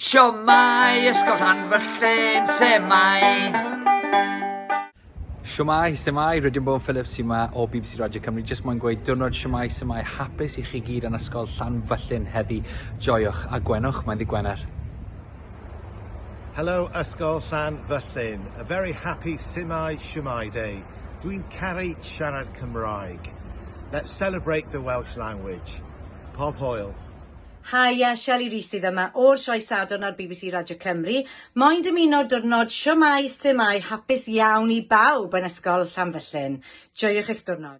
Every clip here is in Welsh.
Shwmae, Ysgol Llanfyllin, Shwmae. Shwmae, rydym bod Philip sy'n yma o BBC Radio Cymru. Jyst moyn gweud diwrnod Shwmae, hapus i chi gyd yn Ysgol Llanfyllin heddi. Joiwch a gwenwch, mae'n ddi Gwener. Hello, Ysgol Llanfyllin. A very happy Shwmae day. Dwi'n caru siarad Cymraeg. Let's celebrate the Welsh language. Pob hwyl. Haia, Shelley Rees sydd yma o'r sioe sadwrn ar BBC Radio Cymru. Moyn dymuno diwrnod Shwmae, hapus iawn i bawb yn Ysgol Llanfyllin. Joiwch eich diwrnod.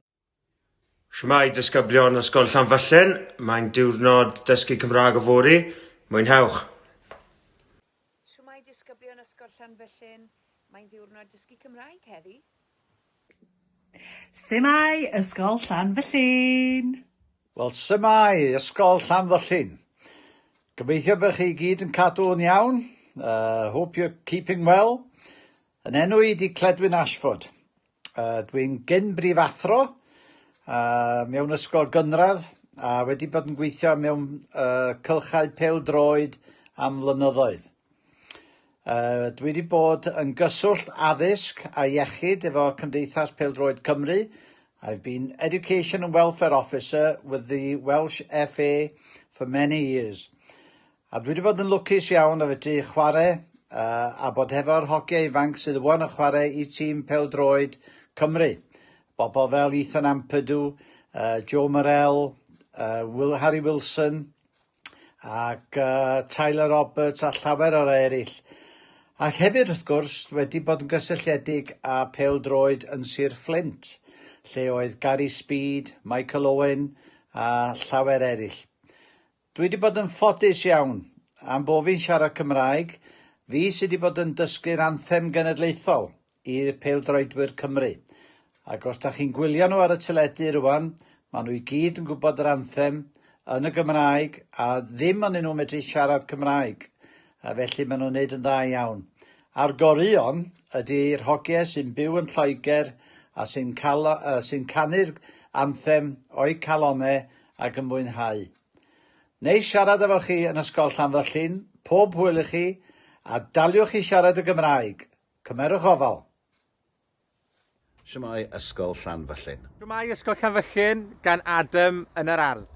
Shwmae disgyblion Ysgol Llanfyllin. Mae'n diwrnod dysgu Cymraeg o fori. Mwynhewch. Shwmae disgyblion Ysgol Llanfyllin. Mae'n diwrnod dysgu Cymraeg heddi. Shwmae Ysgol Llanfyllin. Wel, Shwmae Ysgol Llanfyllin. Gobeithio bych chi gyd yn cadw'n iawn. Hope you're keeping well. Yn enw i di Cledwyn Ashford. Dwi'n gyn brifathro mewn ysgol gynradd a wedi bod yn gweithio mewn cylchau pêl-droed am flynyddoedd. Dwi wedi bod yn gyswllt addysg a iechyd efo Cymdeithas Pêl-droed Cymru. I've been Education and Welfare Officer with the Welsh FA for many years. A dwi wedi bod yn lwcus iawn o fedru chwarae a bod hefo'r hogia ifanc sydd yn chwarae i tîm pêl-droed Cymru. Bobl fel Ethan Amperdw, Joe Morel, Harry Wilson ac Tyler Roberts a llawer o'r eraill. Ac hefyd wrth gwrs wedi bod yn gysylltiedig â pêl-droed yn Sir Fflint, lle oedd Gary Speed, Michael Owen a llawer eraill. Dwi wedi bod yn ffodus iawn am bo fi'n siarad Cymraeg, fi sydd wedi bod yn dysgu'r anthem genedlaethol i'r pêl-droedwyr Cymru. Ac os da chi'n gwylio nhw ar y teledu rwan, maen nhw i gyd yn gwybod yr anthem yn y Gymraeg a ddim yn nhw medru siarad Cymraeg. A felly maen nhw'n neud yn dda iawn. A'r gorion ydy'r hogiau sy'n byw yn Lloegr a sy'n canu'r anthem o'i calonnau ac yn mwynhau. Neu siarad efo chi yn Ysgol Llanfyllin, pob hwyl i chi, a daliwch i siarad y Gymraeg. Cymerwch ofal. Shwmae Ysgol Llanfyllin. Shwmae Ysgol Llanfyllin gan Adam yn yr ardd.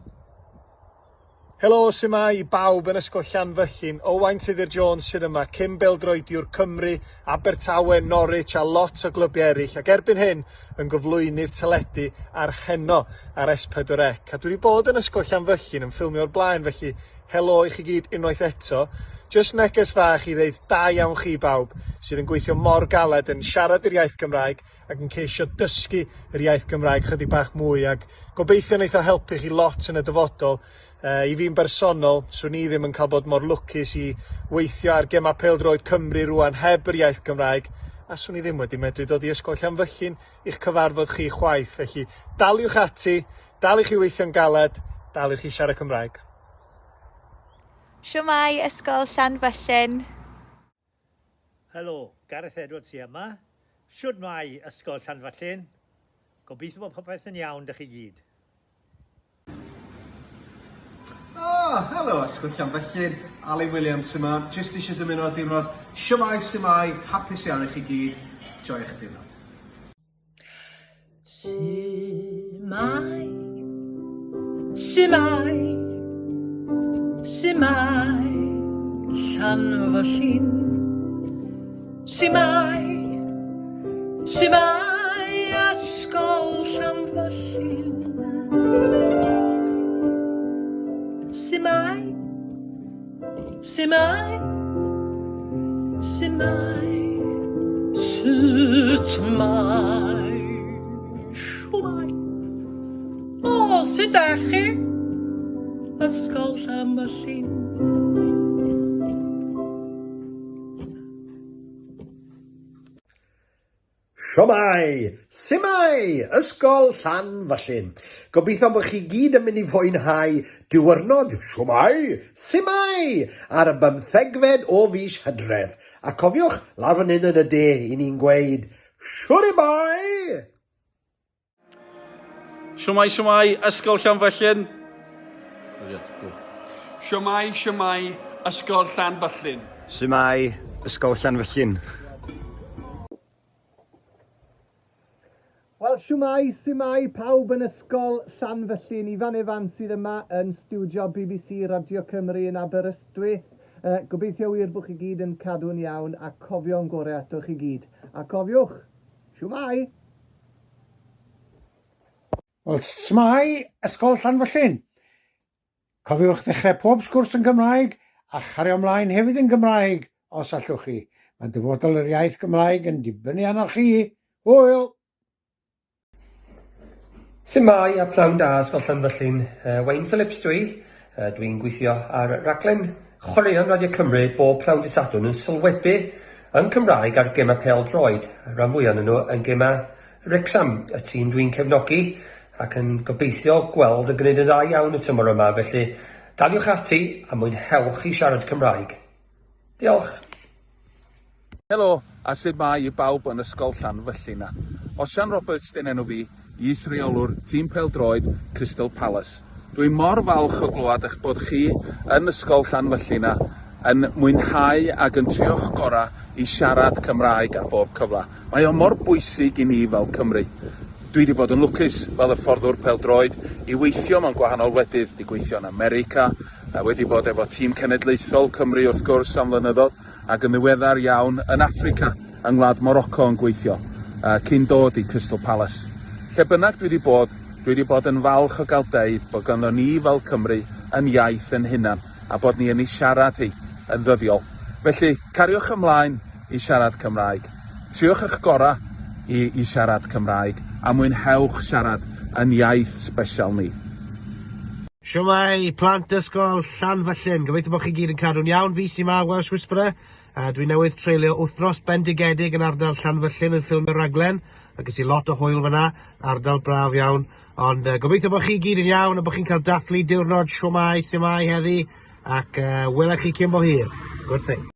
Helo, Shwmae i bawb yn Ysgol Llanfyllin. Owain Tudur Jones sydd yma, cyn bêl-droediwr Cymru, Abertawe, Norwich a lot o glybiau eraill. Ac erbyn hyn yn gyflwynydd teledu ar heno ar S4C. A dwi wedi bod yn Ysgol Llanfyllin yn ffilmio o'r blaen, felly helo i chi gyd unwaith eto. Jyst neges fach i ddeud da iawn chi bawb sydd yn gweithio mor galed yn siarad yr iaith Gymraeg ac yn ceisio dysgu yr iaith Gymraeg chydig bach mwy. Ac gobeithio wneith o helpu chi lot yn y dyfodol. I fi'n bersonol, swn i ddim yn cael bod mor lwcus i weithio ar gema pêl-droed Cymru rwan heb yr iaith Gymraeg, a swn i ddim wedi medru dod i Ysgol Llanfyllin i'ch cyfarfod chi chwaith. Felly daliwch ati, dal i chi weithio'n galed, dal i chi siarad Cymraeg. Shwmae Ysgol Llanfyllin. Helo, Gareth Edwards sy yma. Shwmae Ysgol Llanfyllin. Gobeithio bod popeth yn iawn dych chi gyd. Helo Ysgol Llanfyllin, Ali Williams yma. Jyst eisiau dymuno diwrnod Shwmae, hapus iawn i chi gyd. Joiwch y diwrnod. Shwmae Llanfyllin. Shwmae Ysgol Llanfyllin. Shwmae sut mae? Shwmae. O, sut ydych chi? Ysgol Llanfyllin. Shwmae Ysgol Llanfyllin. Gobeithio bod chi gyd yn mynd i fwynhau diwrnod Shwmae ar y 15fed o fis Hydref. A cofiwch, lawr fan hyn yn y de, i ni'n gweud Shwmae! Shwmae Ysgol Llanfyllin. Shwmae Ysgol Llanfyllin. Shwmae, Ysgol Llanfyllin. Wel, shwmae pawb yn ysgol Llanfyllin. Ifan Efan sydd yma yn stiwdio BBC Radio Cymru yn Aberystwyth. Gobeithio wir bod chi gyd yn cadw'n iawn a cofio'n gorau atoch chi gyd. A cofiwch, shwmae! Wel, shwmae, Ysgol Llanfyllin. Cofiwch ddechrau pob sgwrs yn Gymraeg a chario ymlaen hefyd yn Gymraeg os allwch chi. Mae dyfodol yr iaith Gymraeg yn dibynnu arnoch chi. Hwyl! Shwmae a pnawn da Ysgol Llanfyllin. Wayne Phillips dwi'n gweithio ar raglen chwaraeon Radio Cymru bob pnawn dydd Sadwrn yn sylwebu yn Cymraeg ar gema pêl-droed. Rhan fwyaf yn nhw yn gema Wrexham, y tîm dwi'n cefnogi, ac yn gobeithio gweld yn gwneud yn dda iawn y tymor yma, felly daliwch ati a mwynhewch i siarad Cymraeg. Diolch. Helo, a sut mae i bawb yn Ysgol Llanfyllin. Osian Roberts dyn enw fi, is-reolwr tîm pêl-droed Crystal Palace. Dwi'n mor falch o glywed eich bod chi yn Ysgol Llanfyllin yn mwynhau ac yn trio'ch gorau i siarad Cymraeg a bob cyfle. Mae o mor bwysig i ni fel Cymru. Dwi wedi bod yn lwcus fel y fforddwr pêl-droed i weithio mewn gwahanol wledydd. Di gweithio yn America, wedi bod efo tîm cenedlaethol Cymru wrth gwrs am flynyddoedd, ac yn ddiweddar iawn yn Affrica, yng Ngwlad Morocco yn gweithio, cyn dod i Crystal Palace. Lle bynnag dwi wedi bod yn falch o gael deud bod ganddo ni fel Cymru yn iaith yn hunan a bod ni yn ei siarad hi yn ddyddiol. Felly, cariwch ymlaen i siarad Cymraeg. Triwch eich gorau i siarad Cymraeg a mwynhewch siarad yn iaith sbesial ni. Shwmae, plant ysgol Llanfyllin. Gobeithio bod chi gyd yn cadw'n iawn. Fi sy'n ma Welsh Whisperer. Dwi newydd treulio wythnos bendigedig yn ardal Llanfyllin yn ffilm y raglen. Ac ys i lot o hwyl fyna, ardal braf iawn. Ond gobeithio bod chi gyd yn iawn a bod chi'n cael dathlu diwrnod shwmae, symai heddi. Ac welech chi cyn bo hir. Good thing.